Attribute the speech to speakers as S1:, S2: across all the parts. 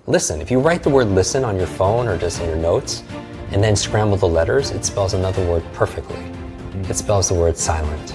S1: listen. If you write the word listen on your phone or just in your notes, and then scramble the letters, it spells another word perfectly. It spells the word silent.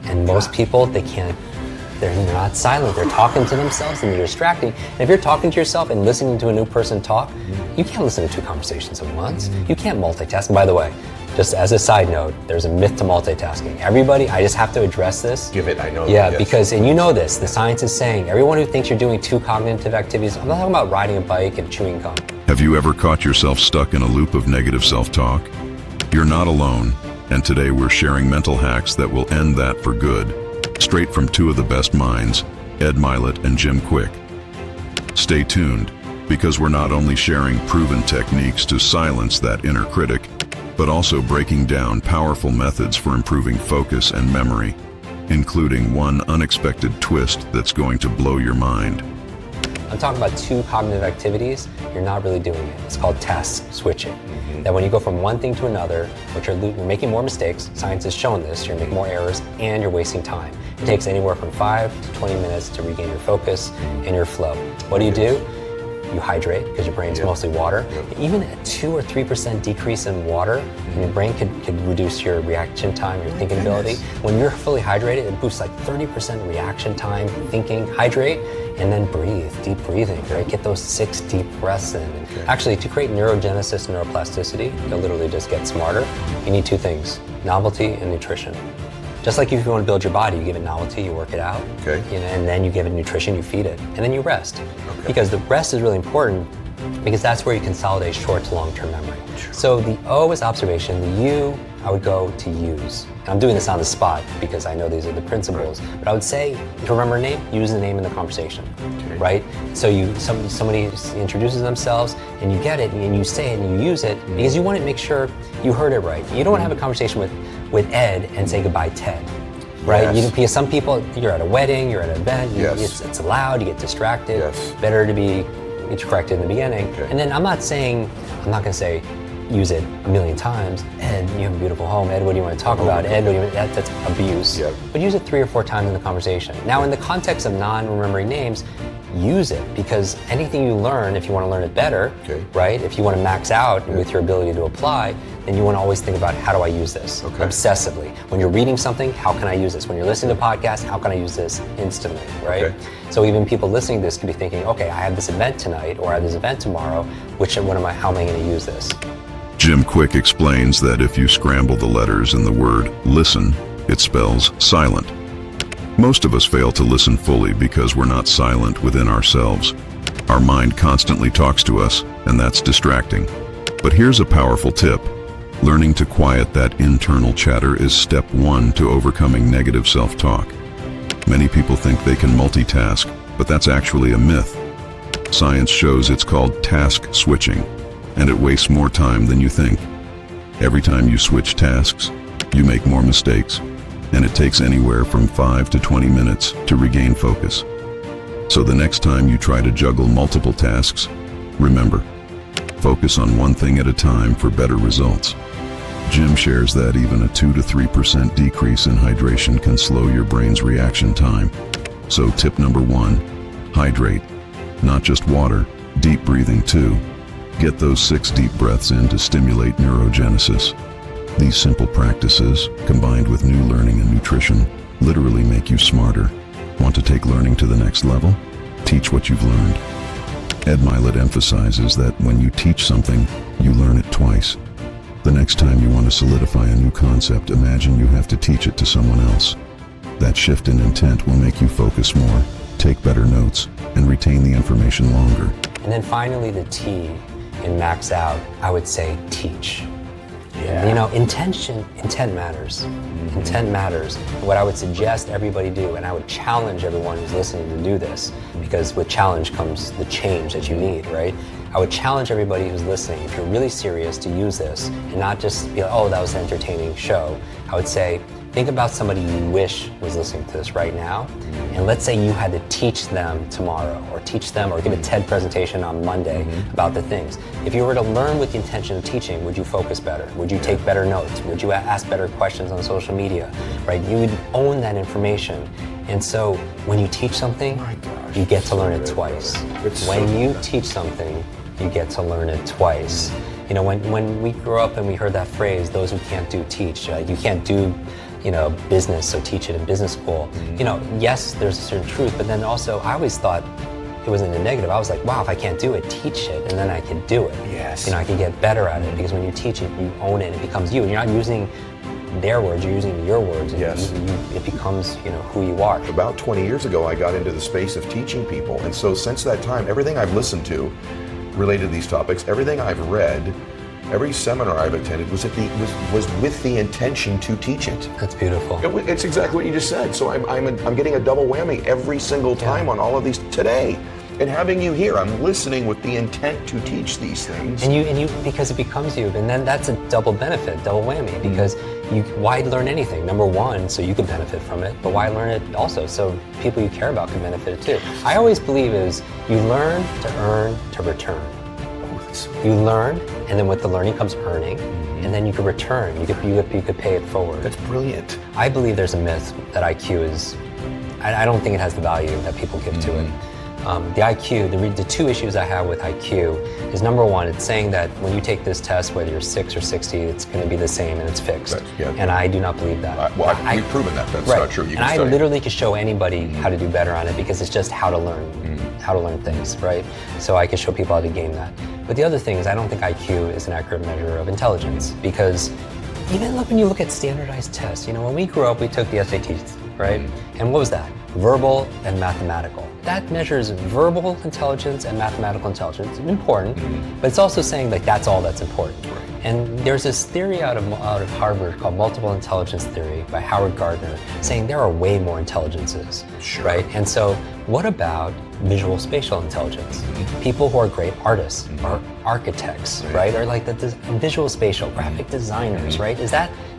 S1: And most people, they're not silent. They're talking to themselves and they're distracting. And if you're talking to yourself and listening to a new person talk, you can't listen to two conversations at once. You can't multitask. By the way, just as a side note, there's a myth to multitasking. Everybody, I just have to address this.
S2: I know.
S1: Yeah, because, and you know this, the science is saying, everyone who thinks you're doing two cognitive activities, I'm not talking about riding a bike and chewing gum.
S3: Have you ever caught yourself stuck in a loop of negative self-talk? You're not alone, and today we're sharing mental hacks that will end that for good. Straight from two of the best minds, Mylett and Jim Kwik. Stay tuned, because we're not only sharing proven techniques to silence that inner critic, but also breaking down powerful methods for improving focus and memory, including one unexpected twist that's going to blow your mind.
S1: I'm talking about two cognitive activities, you're not really doing it. It's called task switching. That when you go from one thing to another, which you're making more mistakes, science has shown this, you're making more errors, and you're wasting time. It takes anywhere from 5 to 20 minutes to regain your focus and your flow. What do? You hydrate, because your brain's mostly water. Even a 2 or 3% decrease in water in your brain could reduce your reaction time, your thinking ability. When you're fully hydrated, it boosts like 30% reaction time, thinking, hydrate, and then breathe, deep breathing, right? Get those 6 deep breaths in. Actually, to create neurogenesis, neuroplasticity, you'll literally just get smarter, you need 2 things, novelty and nutrition. Just like if you want to build your body, you give it novelty, you work it out, and then you give it nutrition, you feed it, and then you rest. Because the rest is really important, because that's where you consolidate short to long-term memory. So the O is observation, the U, I would go to use. And I'm doing this on the spot because I know these are the principles, but I would say, to remember a name, use the name in the conversation, right? So somebody introduces themselves, and you get it, and you say it, and you use it, because you want to make sure you heard it right. You don't want to have a conversation with Ed and say goodbye, Ted, right? Because some people, you're at a wedding, you're at an event, it's loud, you get distracted. Better to be corrected in the beginning. And then I'm not going to say, use it a million times. Ed, you have a beautiful home. Ed, what do you want to talk about? Ed, what do you want? That's abuse. But use it 3 or 4 times in the conversation. Now, in the context of non-remembering names, use it, because anything you learn, if you want to learn it better, right? If you want to max out with your ability to apply, then you want to always think about, how do I use this obsessively? When you're reading something, how can I use this? When you're listening to podcasts, how can I use this instantly, right? So even people listening to this could be thinking, okay, I have this event tonight, or I have this event tomorrow, how am I going to use this?
S3: Jim Kwik explains that if you scramble the letters in the word listen, it spells silent. Most of us fail to listen fully because we're not silent within ourselves. Our mind constantly talks to us, and that's distracting. But here's a powerful tip. Learning to quiet that internal chatter is step 1 to overcoming negative self-talk. Many people think they can multitask, but that's actually a myth. Science shows it's called task switching, and it wastes more time than you think. Every time you switch tasks, you make more mistakes, and it takes anywhere from 5 to 20 minutes to regain focus. So the next time you try to juggle multiple tasks, remember, focus on one thing at a time for better results. Jim shares that even a 2 to 3% decrease in hydration can slow your brain's reaction time. So tip number 1, hydrate. Not just water, deep breathing too. Get those 6 deep breaths in to stimulate neurogenesis. These simple practices, combined with new learning and nutrition, literally make you smarter. Want to take learning to the next level? Teach what you've learned. Mylett emphasizes that when you teach something, you learn it twice. The next time you want to solidify a new concept, imagine you have to teach it to someone else. That shift in intent will make you focus more, take better notes, and retain the information longer.
S1: And then finally, the T in max out, I would say teach. You know, intent matters. Intent matters. What I would suggest everybody do, and I would challenge everyone who's listening to do this, because with challenge comes the change that you need, right? I would challenge everybody who's listening, if you're really serious, to use this and not just be like, oh, that was an entertaining show. I would say, think about somebody you wish was listening to this right now, and let's say you had to teach them tomorrow, or teach them, or give a TED presentation on Monday about the things. If you were to learn with the intention of teaching, would you focus better? Would you take better notes? Would you ask better questions on social media, right? You would own that information, And so when you teach something,
S2: My gosh,
S1: you get to learn it
S2: so good.
S1: twice.
S2: It's
S1: When
S2: so
S1: you
S2: good.
S1: teach something, you get to learn it twice. You know, when we grew up and we heard that phrase, those who can't do teach, you can't do, you know, business, so teach it in business school. You know, yes, there's a certain truth, but then also I always thought it was in the negative. I was like, wow, if I can't do it, teach it, and then I can do it.
S2: Yes.
S1: You know, I can get better at it, because when you teach it, you own it, it becomes you. And you're not using their words, you're using your words, and
S2: Yes.
S1: it becomes, you know, who you are.
S2: About 20 years ago, I got into the space of teaching people. And so since that time, everything I've listened to related to these topics, everything I've read, every seminar I've attended was with the intention to teach it.
S1: That's beautiful.
S2: It's exactly what you just said. So I'm getting a double whammy every single time on all of these today. And having you here, I'm listening with the intent to teach these things.
S1: And you, because it becomes you, and then that's a double benefit, double whammy, because why learn anything? Number one, so you can benefit from it, but why learn it also so people you care about can benefit it too? I always believe is you learn to earn to return. You learn, and then with the learning comes earning, and then you can return. You could pay it forward.
S2: That's brilliant.
S1: I believe there's a myth that IQ is. I don't think it has the value that people give to it. The IQ, the two issues I have with IQ is, number one, it's saying that when you take this test, whether you're 6 or 60, it's going to be the same and it's fixed.
S2: Right, yeah.
S1: And I do not believe that.
S2: We've proven that. That's
S1: Right.
S2: not true. You
S1: And
S2: can
S1: I
S2: study.
S1: literally could show anybody how to do better on it, because it's just how to learn things, right? So I can show people how to game that. But the other thing is, I don't think IQ is an accurate measure of intelligence, because even when you look at standardized tests, you know, when we grew up, we took the SATs, right? And what was that? Verbal and mathematical. That measures verbal intelligence and mathematical intelligence. It's important, but it's also saying like that's all that's important. And there's this theory out of Harvard called multiple intelligence theory by Howard Gardner, saying there are way more intelligences, right? And so what about visual spatial intelligence? People who are great artists or architects, right? Or like the visual spatial graphic designers, right?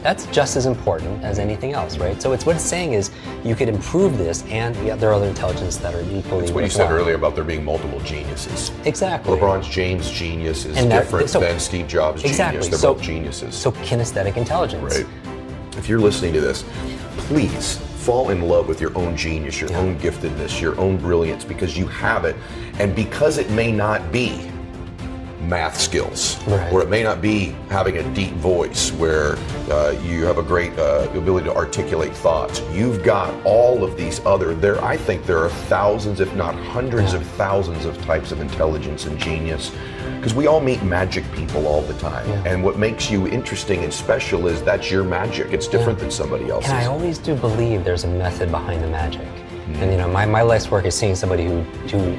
S1: That's just as important as anything else, right? So what it's saying is you could improve this, and there are other intelligence that are equally.
S2: That's what you said earlier about there being multiple geniuses.
S1: Exactly.
S2: James' genius is
S1: And that-
S2: different
S1: so-
S2: than Steve Jobs'
S1: Exactly.
S2: genius. They're
S1: So-
S2: both geniuses.
S1: So kinesthetic intelligence.
S2: Right. If you're listening to this, please fall in love with your own genius, your own giftedness, your own brilliance, because you have it. And because it may not be math skills,
S1: Right.
S2: or it may not be having a deep voice where you have a great ability to articulate thoughts. You've got all of these other, I think there are thousands, if not hundreds of thousands of types of intelligence and genius, because we all meet magic people all the time. And what makes you interesting and special is that's your magic. It's different than somebody else's.
S1: And I always do believe there's a method behind the magic. And you know, my life's work is seeing somebody who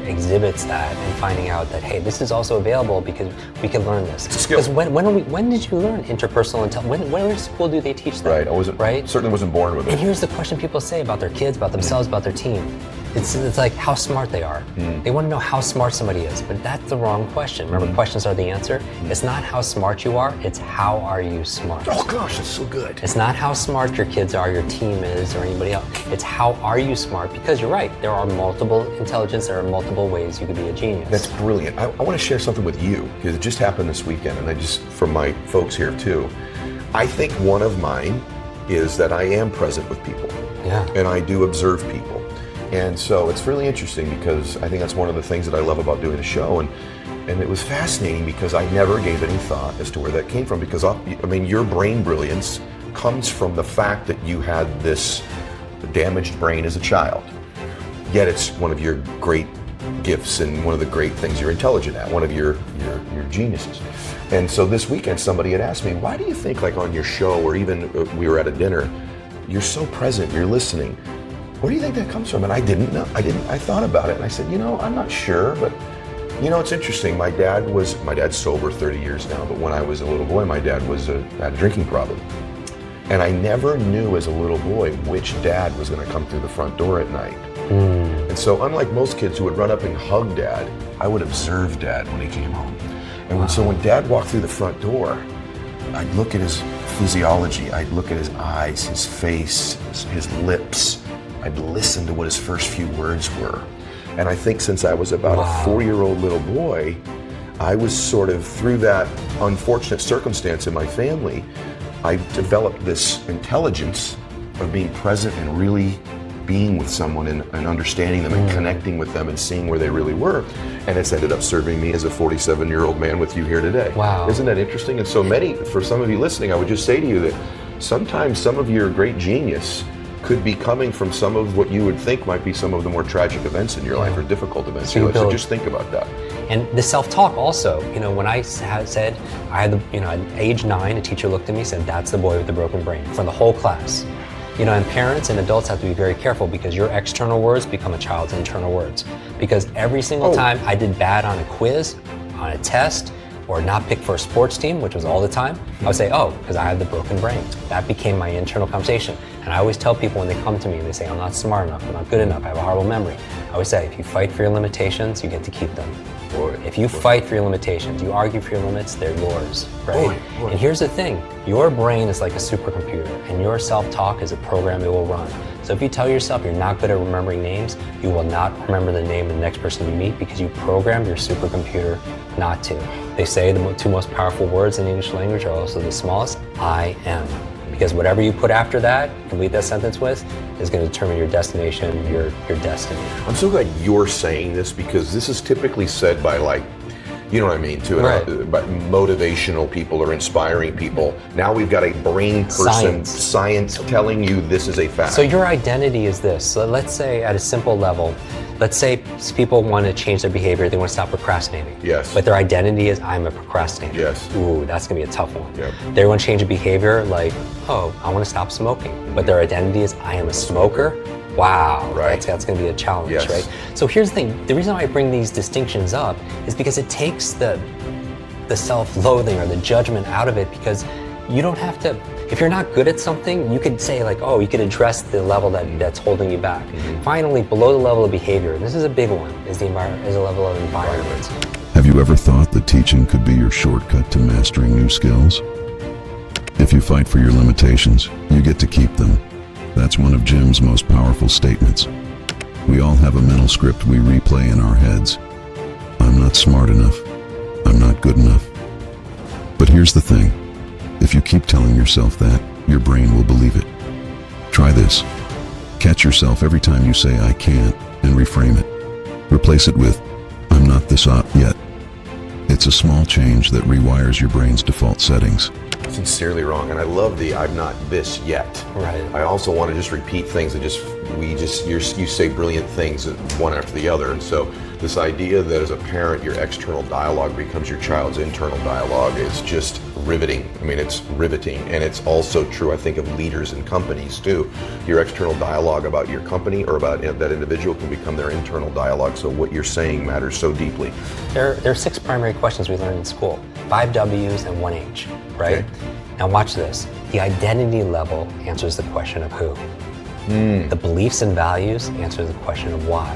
S1: exhibits that and finding out that, hey, this is also available because we can learn this.
S2: It's a skill.
S1: Because when did you learn interpersonal intelligence? When in school do they teach that?
S2: Right, I wasn't,
S1: right?
S2: certainly wasn't born with
S1: And
S2: it.
S1: here's the question people say about their kids, about themselves, about their team. It's like how smart they are. They want to know how smart somebody is, but that's the wrong question. Remember, questions are the answer. It's not how smart you are, it's how are you smart.
S2: Oh gosh, that's so good.
S1: It's not how smart your kids are, your team is, or anybody else. It's how are you smart, because you're right, there are multiple intelligence, there are multiple ways you could be a genius.
S2: That's brilliant. I want to share something with you, because it just happened this weekend, and from my folks here too. I think one of mine is that I am present with people.
S1: Yeah.
S2: And I do observe people. And so it's really interesting, because I think that's one of the things that I love about doing the show. And it was fascinating, because I never gave any thought as to where that came from, because your brain brilliance comes from the fact that you had this damaged brain as a child. Yet it's one of your great gifts and one of the great things you're intelligent at, one of your geniuses. And so this weekend somebody had asked me, why do you think, like on your show, or even we were at a dinner, you're so present, you're listening. Where do you think that comes from? And I didn't know. I thought about it, and I said, I'm not sure, but it's interesting. My dad's sober 30 years now, but when I was a little boy, my dad had a drinking problem. And I never knew as a little boy which dad was going to come through the front door at night. And so unlike most kids who would run up and hug dad, I would observe dad when he came home. And so when dad walked through the front door, I'd look at his physiology, I'd look at his eyes, his face, his lips. I'd listen to what his first few words were. And I think since I was about a 4-year-old little boy, I was sort of, through that unfortunate circumstance in my family, I developed this intelligence of being present and really being with someone and understanding them and connecting with them and seeing where they really were. And it's ended up serving me as a 47-year-old man with you here today.
S1: Wow.
S2: Isn't that interesting? And so for some of you listening, I would just say to you that sometimes some of your great genius could be coming from some of what you would think might be some of the more tragic events in your life or difficult events in your life. So just think about that.
S1: And the self-talk also, when I said, at age 9, a teacher looked at me and said, that's the boy with the broken brain, for the whole class. And parents and adults have to be very careful because your external words become a child's internal words. Because every single time I did bad on a quiz, on a test, or not picked for a sports team, which was all the time, I would say, because I have the broken brain. That became my internal conversation. And I always tell people when they come to me and they say, I'm not smart enough, I'm not good enough, I have a horrible memory. I always say, if you fight for your limitations, you get to keep them. If you fight for your limitations, you argue for your limits, they're yours, right? And here's the thing, your brain is like a supercomputer and your self-talk is a program it will run. So if you tell yourself you're not good at remembering names, you will not remember the name of the next person you meet because you programmed your supercomputer not to. They say the two most powerful words in the English language are also the smallest, I am. Because whatever you put after that, complete that sentence with, is going to determine your destination, your destiny.
S2: I'm so glad you're saying this because this is typically said by by motivational people or inspiring people. Now we've got a brain person, science telling you this is a fact.
S1: So your identity is this. So let's say at a simple level, let's say people want to change their behavior, they want to stop procrastinating.
S2: Yes.
S1: But their identity is, I'm a procrastinator.
S2: Yes.
S1: Ooh, that's going to be a tough one.
S2: Yep.
S1: They want to change a behavior like, I want to stop smoking. But their identity is, I am a smoker. Wow,
S2: right.
S1: That's going to be a challenge,
S2: Yes.
S1: right? So here's the thing, the reason why I bring these distinctions up is because it takes the self-loathing or the judgment out of it, because you don't have to, if you're not good at something, you could say you could address the level that's holding you back. Finally, below the level of behavior, and this is a big one, is a level of environment.
S3: Have you ever thought that teaching could be your shortcut to mastering new skills? If you fight for your limitations, you get to keep them. That's one of Jim's most powerful statements. We all have a mental script we replay in our heads. I'm not smart enough. I'm not good enough. But here's the thing. If you keep telling yourself that, your brain will believe it. Try this. Catch yourself every time you say I can't and reframe it. Replace it with, I'm not this yet. It's a small change that rewires your brain's default settings.
S2: Sincerely wrong, and I love the I'm not this yet.
S1: Right.
S2: I also want to just repeat things and you say brilliant things one after the other. And so this idea that as a parent your external dialogue becomes your child's internal dialogue is just riveting. I mean, it's riveting, and it's also true, I think, of leaders in companies too. Your external dialogue about your company or about that individual can become their internal dialogue. So what you're saying matters so deeply.
S1: There are 6 primary questions we learned in school, 5 W's and 1 H, right?
S2: Okay.
S1: Now watch this. The identity level answers the question of who. The beliefs and values answer the question of why.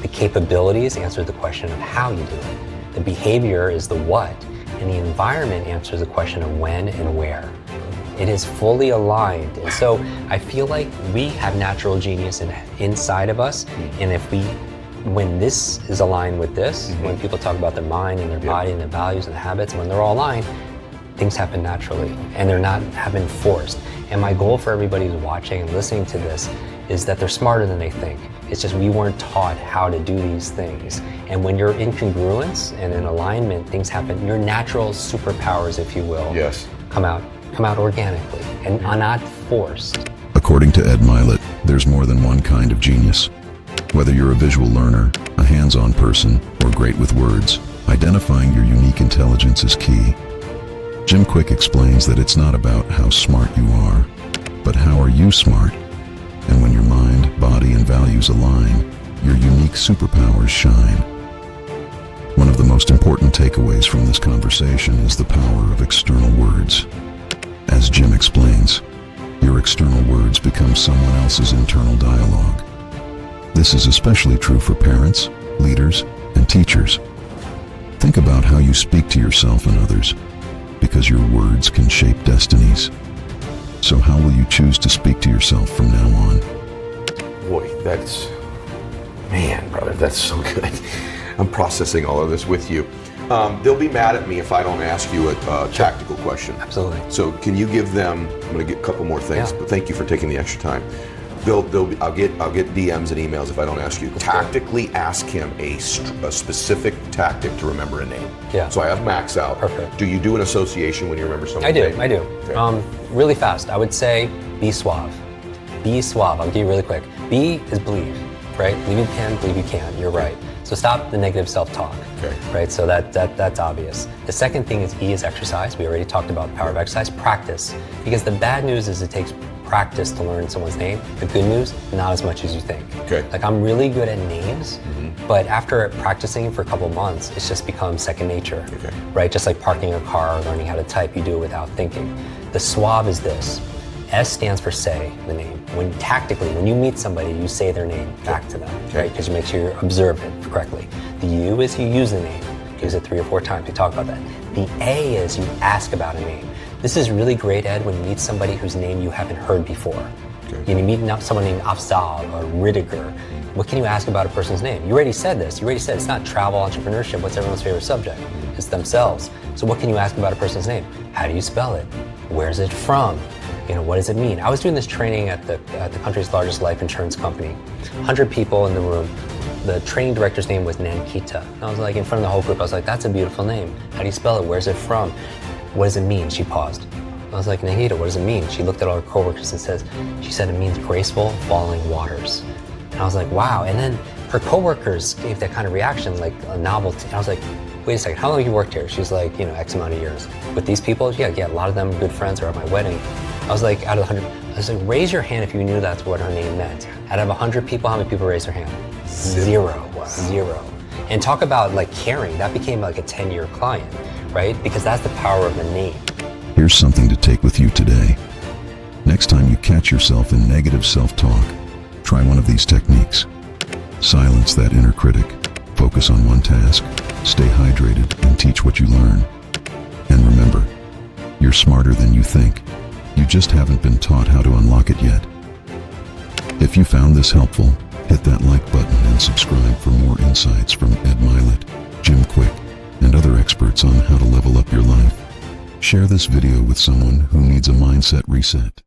S1: The capabilities answer the question of how you do it. The behavior is the what, and the environment answers the question of when and where. It is fully aligned, and so I feel like we have natural genius inside of us, and when this is aligned with this, when people talk about their mind and their body and their values and habits, when they're all aligned, things happen naturally, and they're not been forced. And my goal for everybody who's watching and listening to this is that they're smarter than they think. It's just we weren't taught how to do these things. And when you're in congruence and in alignment, things happen. Your natural superpowers, if you will, come out organically and are not forced.
S3: According to Ed Mylett, there's more than one kind of genius. Whether you're a visual learner, a hands-on person, or great with words, identifying your unique intelligence is key. Jim Kwik explains that it's not about how smart you are, but how are you smart? And when your mind, body, and values align, your unique superpowers shine. One of the most important takeaways from this conversation is the power of external words. As Jim explains, your external words become someone else's internal dialogue. This is especially true for parents, leaders, and teachers. Think about how you speak to yourself and others, because your words can shape destinies. So how will you choose to speak to yourself from now on?
S2: Boy, brother, that's so good. I'm processing all of this with you. They'll be mad at me if I don't ask you a tactical question.
S1: Absolutely.
S2: So can you give them, I'm going to get a couple more things, but thank you for taking the extra time. I'll get DMs and emails if I don't ask you. Tactically ask him a specific tactic to remember a name.
S1: Yeah.
S2: So I have Max out.
S1: Perfect.
S2: Do you do an association when you remember someone's name?
S1: I do.
S2: Okay.
S1: Really fast. I would say be suave. Be suave. I'll give you really quick. B is believe, right? Believe you can, believe you can. You're right. So stop the negative self-talk.
S2: Okay.
S1: Right. So that's obvious. The second thing is E is exercise. We already talked about the power of exercise. Practice. Because the bad news is it takes practice to learn someone's name. The good news, not as much as you think.
S2: Okay.
S1: Like I'm really good at names, but after practicing for a couple of months, it's just become second nature.
S2: Okay.
S1: Right? Just like parking a car or learning how to type, you do it without thinking. The suave is this. S stands for say the name. When you meet somebody, you say their name back to them, right? Because you make sure you observe it correctly. The U is you use the name. Use it 3 or 4 times. We talk about that. The A is you ask about a name. This is really great, Ed, when you meet somebody whose name you haven't heard before. Okay. You meet someone named Afzal or Ridiger. What can you ask about a person's name? You already said this. You already said it's not travel, entrepreneurship. What's everyone's favorite subject? It's themselves. So what can you ask about a person's name? How do you spell it? Where's it from? What does it mean? I was doing this training at the country's largest life insurance company. 100 people in the room. The training director's name was Nankita. And I was like, in front of the whole group, I was like, that's a beautiful name. How do you spell it? Where's it from? What does it mean? She paused. I was like, Nankita, what does it mean? She looked at all her coworkers and she said it means graceful falling waters. And I was like, wow. And then her coworkers gave that kind of reaction, like a novelty. And I was like, wait a second, how long have you worked here? She's like, X amount of years. With these people, yeah, a lot of them good friends are at my wedding. I was like, out of the 100, I was like, raise your hand if you knew that's what her name meant. Out of 100 people, how many people raised their hand? 0. Wow. 0. And talk about like caring, that became like a 10-year client, right? Because that's the power of the name.
S3: Here's something to take with you today. Next time you catch yourself in negative self-talk, try one of these techniques. Silence that inner critic. Focus on one task. Stay hydrated and teach what you learn. And remember, you're smarter than you think. You just haven't been taught how to unlock it yet. If you found this helpful, hit that like button and subscribe for more insights from Ed Mylett, Jim Kwik, and other experts on how to level up your life. Share this video with someone who needs a mindset reset.